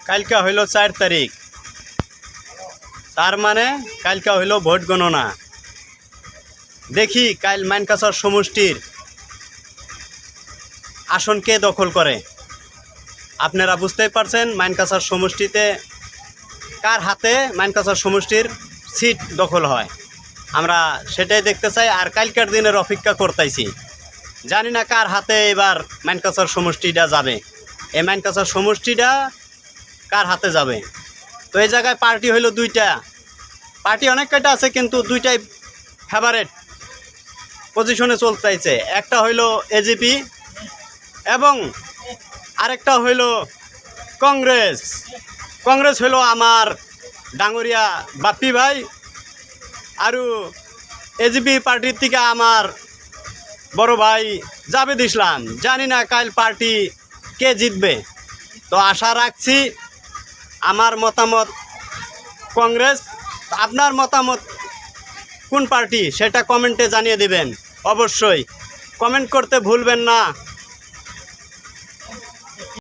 কালকে হইল 4 তারিখ, তার মানে কালকে হইল ভোট গণনা। দেখি কাল মাইনকাছার সমষ্টির আসন কে দখল করে। আপনারা বুঝতেই পারছেন মাইনকাছার সমষ্টিতে কার হাতে মাইনকাছার সমষ্টির সিট দখল হয়। আমরা সেটাই দেখতে চাই, আর কালকের দিনের অপেক্ষা করতেছি। জানি না কার হাতে এবার মাইনকাছার সমষ্টিটা যাবে, এই মাইনকাছার সমষ্টিটা কার হাতে যাবে। তো এই জায়গায় পার্টি হইল দুইটা, পার্টি অনেক কয়টা আছে কিন্তু দুইটাই ফেভারেট পজিশনে চলতেছে। একটা হইল এজিপি এবং আরেকটা হইল কংগ্রেস। কংগ্রেস হইল আমার ডাঙরিয়া বাপ্পি ভাই, আর এজিপি পার্টির থেকে আমার বড় ভাই জাবেদ ইসলাম। জানি না কাল পার্টি কে জিতবে, তো আশা রাখছি আমার মতামত কংগ্রেস। আপনার মতামত কোন পার্টি সেটা কমেন্টে জানিয়ে দিবেন। অবশ্যই কমেন্ট করতে ভুলবেন না।